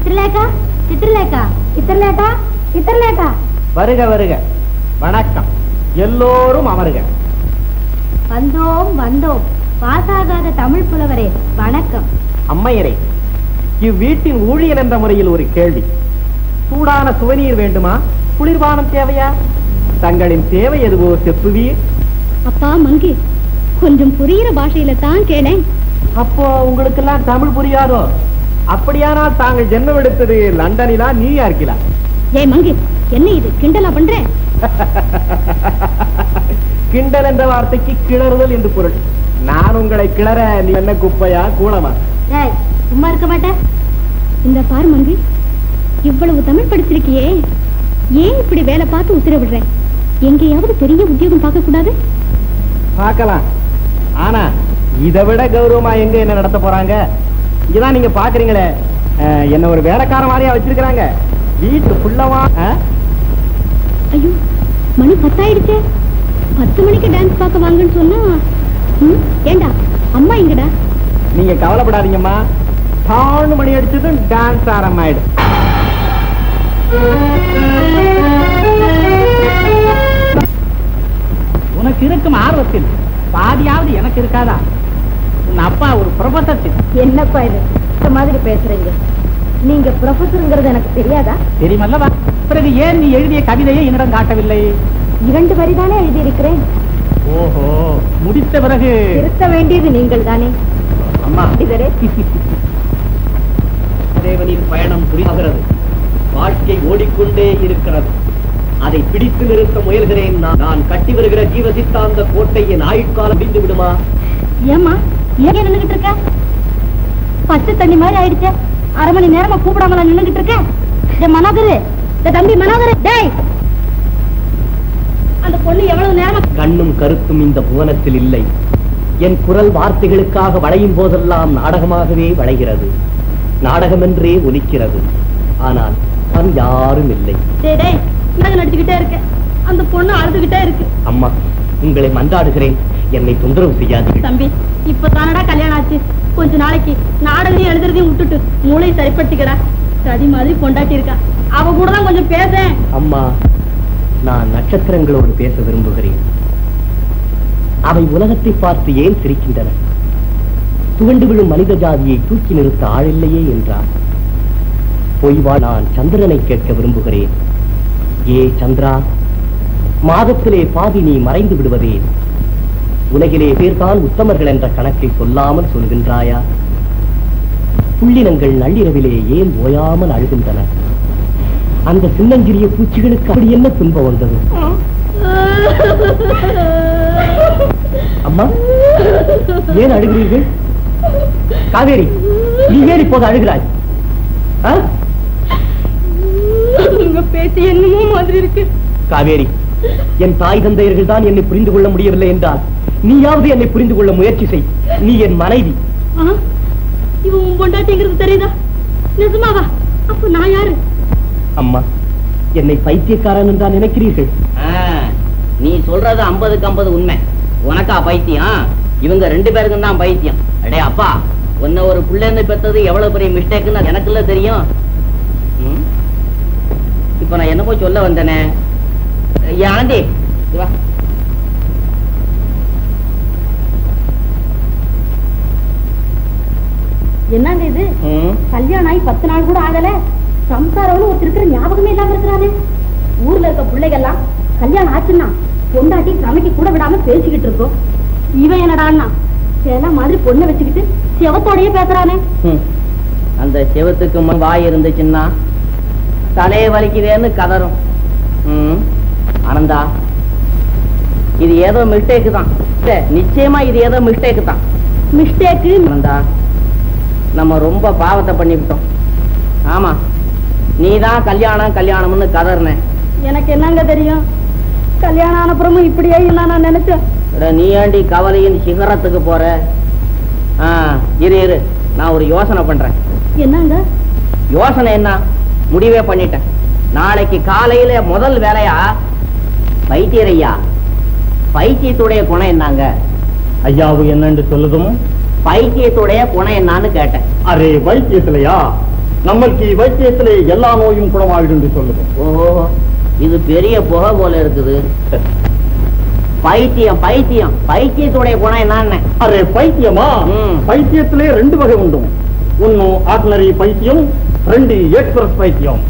சித்திரலேகா, சித்திரலேகா, சித்திரலேகா, சித்திரலேகா. வருக வருக. வணக்கம். எல்லோரும் அமருக. வந்தோம் வந்தோம். பாசாகாத தமிழ் புலவரே வணக்கம். அம்மையரே, இவ்வீட்டின் ஊழியர் என்ற முறையில் ஒரு கேள்வி. சூடான சுவநீர் வேண்டுமா, குளிர்பானம் தேவையா? தங்களின் தேவை எதுவோ செப்புவீர். அப்பா மங்கி, கொஞ்சம் புரிகிற பாஷையில தான் கேளேன். அப்போ உங்களுக்கெல்லாம் தமிழ் புரியாதோ? அப்படியானால் தாங்கள் ஜென்மம் எடுத்தது லண்டனிலா, நியூயார்க்கிலா? ஏய் மங்கி, என்ன இது கிண்டலா பண்ற? கிண்டல் என்ற வார்த்தைக்கு கிளறுதல் என்று பொருள். நான் உங்களை கிளற நீ என்ன குப்பையா கூலமா? ஏய், சும்மா இருக்க மாட்டேன். இந்த பாரு மங்கி, இவ்வளவு தமிழ் படிச்சிருக்கியே, ஏன் இப்படி வேலை பார்த்து உத்தரவிடுறேன்? எங்கேயாவது பெரிய உத்தியோகம் பார்க்க கூடாது? பார்க்கலாம். ஆனா இதை விட கௌரவமா எங்க என்ன நடத்த போறாங்க? இங்கதான் நீங்க பாக்குறீங்களே, என்ன ஒரு வேலைக்கார மாதிரியா வச்சிருக்கிறாங்க. வீட்டு ஃபுல்லவா. ஐயோ, மணி 10 ஆயிடுச்சே. 10 மணிக்கு டான்ஸ் பார்க்க வாங்கன்னு சொன்னா, ஏண்டா அம்மா எங்கடா? நீங்க கவலைப்படாதீங்கம்மா, 4 மணி அடிச்சதும் டான்ஸ் ஆரம்பமாயிடும். உனக்கு இருக்கும் ஆர்வத்தில் பாதியாவது எனக்கு இருக்காதா? உன் அப்பா ஒரு ப்ரொஃபசர். என்னப்பா இது இந்த மாதிரி பேசுறீங்க? நீங்க ப்ரொஃபசர்ங்கிறது எனக்கு தெரியாதா? தெரியுமல்லவா? பிறகு ஏன் நீ எழுதிய கவிதையை என்னிடம் காட்டவில்லை? 2 வரி தானே எழுதியிருக்கிறேன். ஓஹோ, முடித்த பிறகு இருக்க வேண்டியது நீங்கள் தானே அம்மா. இதரே தேவனின் பயணம் புரிகிறது. வாழ்க்கை ஓடிக்கொண்டே இருக்கிறது. அதை பிடித்து நிறுத்த முயல்கிறேன். நான் கட்டி வருகிற ஜீவ சித்தாந்த கோட்டை என் ஆயுட்காலம் முடிந்து விடுமா? ஏமா ஏன் நின்னுகிட்டு இருக்க? பச்சை தண்ணி மாதிரி ஆயிடுச்சு. 1/2 மணி நேரமா கூப்பிடாமல நின்னுகிட்டு இருக்க? மனோகரு, தம்பி மனோகரு, டேய், அந்த பொண்ணு எவ்வளவு நேரமா? கண்ணும் கருத்தும் இந்த புவனத்தில் இல்லை. என் குரல் வார்த்தைகளுக்காக வளையும் போதெல்லாம் நாடகமாகவே வளைகிறது. நாடகம் என்றே ஒலிக்கிறது. ஆனால் நான் யாரும் இல்லை. நடிச்சுக்கிட்டே இருக்க, அந்த பொண்ணு அழுதுகிட்டே இருக்கு. அம்மா, உங்களை மன்றாடுகிறேன், என்னை தொந்தரவு செய்யாதீர்கள். தம்பி, இப்பதானடா கல்யாணம் ஆச்சு. கொஞ்ச நாளைக்கு நாடகத்தையும் எழுதுறதையும் விட்டுட்டு மூளை சரிப்படுத்திக்கடா. தடி மாதிரி கொண்டாட்டி இருக்கா, அவ கூட தான் கொஞ்சம் பேச. அம்மா, நான் நட்சத்திரங்களோடு பேச விரும்புகிறேன். அவை உலகத்தை பார்த்து ஏன் சிரிக்கின்றன? துவண்டு விழும் மனித ஜாதியை தூக்கி நிறுத்த ஆளில்லையே என்றார். பொய்வா நான் சந்திரனை கேட்க விரும்புகிறேன். ஏ சந்திரா, மாதத்திலே பாதி நீ மறைந்து விடுவதே? உலகிலே பேர்தான் உத்தமர்கள் என்ற கணக்கை சொல்லாமல் சொல்கின்றாயா? புள்ளினங்கள் நள்ளிரவிலே ஏன் ஓயாமல் அழுகின்றன? அந்த சின்னஞ்சிறிய பூச்சிகளுக்கு அப்படி என்ன துன்பம் வந்தது? அம்மா, ஏன் அழுகிறீர்கள்? காவேரி, நீ ஏன் இப்போது அழுகிறாய்? பேசி என்னமோ மாதிரி இருக்கு. காவேரி, என் தாய் தந்தையர்கள் தான் என்னை புரிந்து கொள்ள முடியவில்லை என்றால் நீயாவது என்னை புரிந்து கொள்ள முயற்சி செய். நீ என் மனைவி. இவன் பொண்டாட்டிங்கிறது தெரியுதா? நிஜமாவா? அப்ப நான் யாரு? அம்மா, என்னை பைத்தியக்காரன் என்றா நினைக்கிறீர்கள்? நீ சொல்றது 50க்கு 50 உண்மை. உனக்கா பைத்தியம்? இவங்க 2 பேருக்கும் தான் பைத்தியம். அடே அப்பா, உன்ன ஒரு பிள்ளைன்னு பெற்றது எவ்வளவு பெரிய மிஸ்டேக்குன்னு எனக்குள்ள தெரியும். இப்ப நான் என்னமோ சொல்ல வந்தேனே. ஆனந்தி, என்னங்க இது? கல்யாணம் ஆகி 10 நாள் கூட ஆகல, சம்சாரம்னு ஒருத்தர் இருக்கிற ஞாபகமே இல்லாம இருக்கிறாரு. ஊர்ல இருக்க பிள்ளைகள்லாம் கல்யாணம் ஆச்சுன்னா பொண்டாட்டி சமைக்க கூட விடாம பேசிக்கிட்டு இருக்கோம். இவன் என்னடான்னா சேலா மாதிரி பொண்ணை வச்சுக்கிட்டு செவத்தோடயே பேசுறானே. அந்த செவத்துக்கு முன் வாய் இருந்துச்சுன்னா தலையை வலிக்குதேன்னு கதறும். ஆனந்தா, இது ஏதோ மிஸ்டேக்கு தான். நிச்சயமா இது ஏதோ மிஸ்டேக்கு தான். மிஸ்டேக்கு? ஆனந்தா, நம்ம ரொம்ப பாவத்தை பண்ணிவிட்டோம். ஆமா, நீதான் கல்யாணம் கல்யாணம்னு கதறின. எனக்கு என்னங்க தெரியும்? கல்யாணம் ஆனப்புறமும் இப்படியே நான் நினைச்சேன். நீ ஏண்டி கவலையின் சிகரத்துக்கு போற? இரு, நான் ஒரு யோசனை பண்றேன். என்னங்க யோசனை? என்ன முடிவே பண்ணிட்டேன். நாளைக்கு காலையில முதல் வேலையா பைத்தியரையா, பைத்தியத்துடைய குணம் என்னங்க? ஐயாவு என்னன்னு சொல்லுதும். பைத்தியத்துடைய குணம் என்னன்னு கேட்டேன். அரே, பைத்தியத்திலையா நம்மளுக்கு வைத்தியத்திலே எல்லா நோயும் குணமாயிடும் என்று சொல்லுவோம். ஓஹோ, இது பெரிய புகை போல இருக்குது. பைத்தியம் பைத்தியம் பைத்தியத்துடைய குணம் என்னன்னு? அரே பைத்தியமா? பைத்தியத்திலே 2 வகை உண்டு. ஒன்னு ஆர்டினரி பைத்தியம், 2 எக்ஸ்பிரஸ் பைத்தியம்.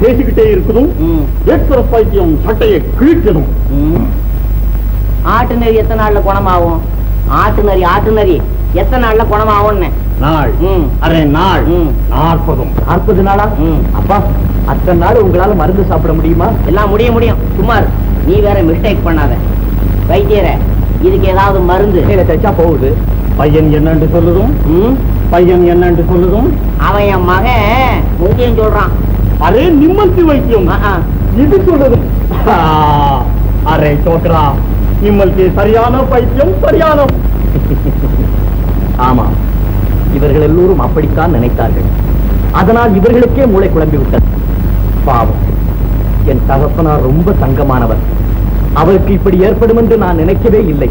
பேசிக்கிட்டே இருக்குதும் எக்ஸ்பிரஸ் பைத்தியம் சட்டையை கிழிக்கணும். ஆட்டுநரி எத்தனை நாள்ல குணமாகும்? ஆட்டுநரி ஆட்டுநரி எத்தனை நாள்ல குணமாகும்னு? நாள். அரே நாள் 40 நாளா? அப்பா, அத்தனை நாள் உங்களால மருந்து சாப்பிட முடியுமா? எல்லாம் முடியும். சுமார் நீ வேற மிஸ்டேக் பண்ணாத வைத்தியர. இதுக்கு ஏதாவது மருந்து தைச்சா போகுது. பையன் என்னன்னு சொல்லுதும்? பையன் என்னன்னு சொல்லுதும்? அவன் என் மகன் முக்கியம் சொல்றான். அரே நிம்மதி வைத்தியம் இது சொல்லுதும். அரே சோக்கரா, நிம்மதி சரியான பைத்தியம், சரியான. ஆமா, இவர்கள் எல்லோரும் அப்படித்தான் நினைத்தார்கள். அதனால் இவர்களுக்கே மூளை குழம்பி விட்டது. பாவம், என் தகப்பனார் ரொம்ப தங்கமானவர். அவருக்கு இப்படி ஏற்படும் என்று நான் நினைக்கவே இல்லை.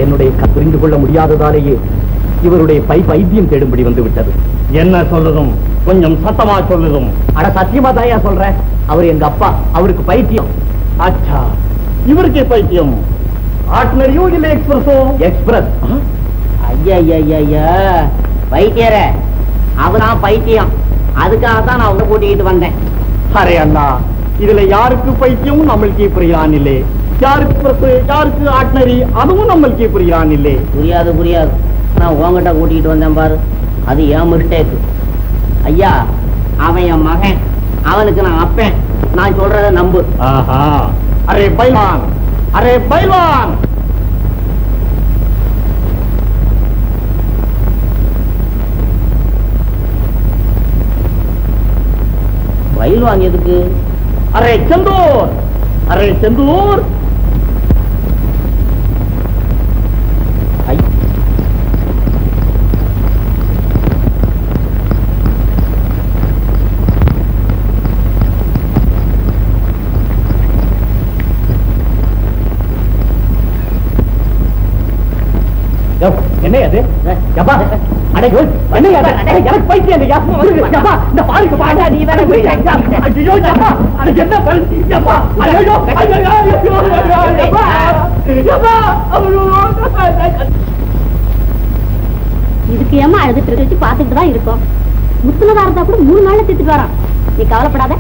என்னுடைய புரிந்து கொள்ள முடியாததாலேயே இவருடைய பைத்தியம் தேடும்படி வந்து விட்டது. என்ன சொல்லுதும்? கொஞ்சம் சத்தமா சொல்லுதும். அட சத்தியமா தாயா சொல்றேன். அவர் எங்க அப்பா, அவருக்கு பைத்தியம். அச்சா, இவருக்கே பைத்தியம். ஆர்டினரியோ இல்ல எக்ஸ்பிரஸோ? எக்ஸ்பிரஸ். ஐயா வைத்தியர, அவதான் பைத்தியம். அதுக்காக தான் நான் உங்க கூட்டிக்கிட்டு வந்தேன். அரே அண்ணா, இதுல யாருக்கு பைத்தியம் நம்மளுக்கே புரியான் இல்லே. யாருக்கு எக்ஸ்பிரஸ், யாருக்கு ஆர்டினரி, அதுவும் நம்மளுக்கே புரியான் இல்லே. புரியாது. நான் உங்ககிட்ட கூட்டிகிட்டு வந்தேன் பாரு, அது என் மிஸ்டேக். ஐயா, அவன் என் மகன், அவனுக்கு நான் அப்பேன். நான் சொல்றத நம்பு. ஆஹா, அரே பைல்வான், அரே பைல்வான். பயில்வான் எதுக்கு? அரே செந்தூர், அரே செந்தூர். என்ன அது? எனக்கு பைத்தியம் இந்த பாருக்கு பாடா. நீ வேற இதுக்கு ஏமா அழுதுட்டு இருக்கு? பாத்துட்டு தான் இருக்கோம். முத்துனதா இருந்தா கூட 3 நாள்ல திட்டுட்டு வரான். நீ கவலைப்படாத.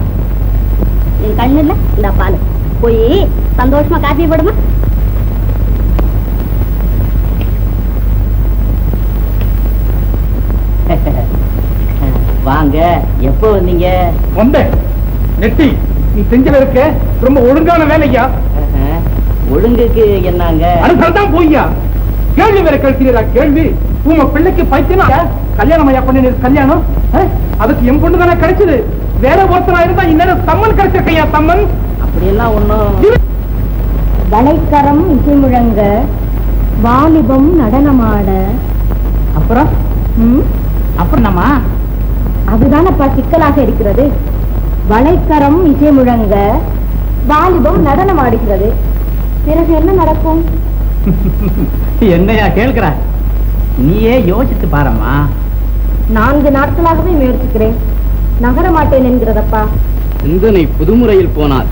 என் கண்ணு இல்ல, இந்த பால் போய் சந்தோஷமா காப்பி போடுமா. வாங்க. எப்போ வந்தீங்க? வந்தேன். நெட்டி, நீ செஞ்சல இருக்க ரொம்ப ஒழுங்கான வேலையா. ஒழுங்குக்கு என்னங்க? அதுதான் போய்யா. கேள்வி வேற கழிக்கிறா கேள்வி. உங்க பிள்ளைக்கு பைத்தியம். கல்யாணம் ஐயா பண்ணி கல்யாணம், அதுக்கு என் பொண்ணு தானே கிடைச்சது. வேற ஒருத்தரா இருந்தா இந்நேரம் சம்மன் கிடைச்சிருக்கையா. சம்மன் அப்படியெல்லாம் ஒண்ணும். வளைக்கரம் இசை முழங்க, வாலிபம் நடனமாட. அப்புறம் நம்ம அதுதானப்பா சிக்கலாக இருக்கிறது. வளைக்கரம் இசை முழங்க, வாலிபம் நடனம் ஆடுகிறது. பிறகு என்ன நடக்கும்? என்னையா கேட்கிற? நீயே யோசித்து பாரம்மா. 4 நாட்களாகவே முயற்சிக்கிறேன், நகர மாட்டேன் என்கிறதப்பா. சிந்தனை புதுமுறையில் போனால்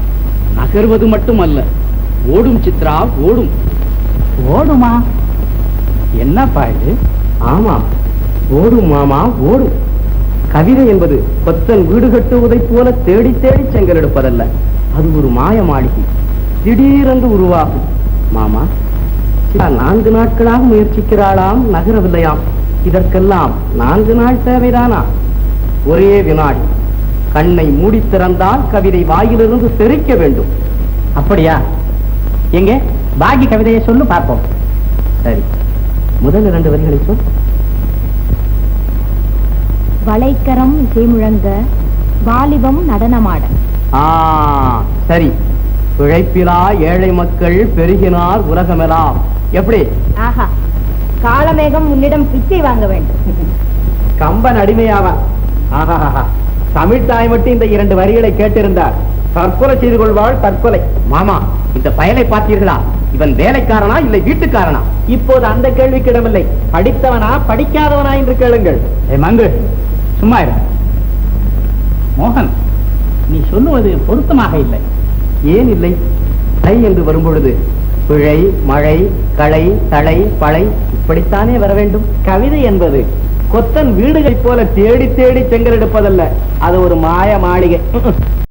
நகர்வது மட்டுமல்ல, ஓடும் சித்ரா, ஓடும். ஓடுமா? என்னப்பா இது? ஆமா, ஓடும் மாமா, ஓடும். கவிதை என்பது கொத்தன் வீடு கட்டுவதைப் போல தேடி தேடி செங்கல் எடுப்பதல்ல. அது ஒரு மாய மாளிகை, திடீரென்று உருவாகும். மாமா, 4 நாட்களாக முயற்சிக்கிறாளாம், நகரவில்லையாம். இதற்கெல்லாம் 4 நாள் தேவைதானா? ஒரே வினாடி. கண்ணை மூடி திறந்தால் கவிதை வாயிலிருந்து தெரிக்க வேண்டும். அப்படியா? எங்க பாக்கி கவிதையை சொல்லு பார்ப்போம். சரி, முதல் 2 வரிகளை சொல். வளைக்கரம் இசை முழங்க, வாலிபம் நடனமாட. சரி. பிழைப்பிலா ஏழை மக்கள் பெருகினார் உலகமெல்லாம். எப்படி? ஆஹா, காலமேகம் உன்னிடம் பிச்சை வாங்க வேண்டும். கம்பன் அடிமையாவான். ஆஹா, தமிழ் தாய் மட்டும் இந்த 2 வரிகளை கேட்டிருந்தார். தற்கொலை செய்து கொள்வாள், தற்கொலை. மாமா, இந்த பயலை பார்த்தீர்களா? இவன் வேலைக்காரனா இல்லை வீட்டுக்காரனா? இப்போது அந்த கேள்விக்கு இடமில்லை. படித்தவனா படிக்காதவனா என்று கேளுங்கள். மங்கு, சும்மா இரு மோகன், நீ சொல்லுவது பொருத்தமாக இல்லை. ஏன் இல்லை? தை என்று வரும்பொழுது பிழை, மழை, களை, தளை, பழை இப்படித்தானே வர வேண்டும். கவிதை என்பது கொத்தன் வீடுகளைப் போல தேடி தேடி செங்கல் எடுப்பதல்ல, அது ஒரு மாய மாளிகை.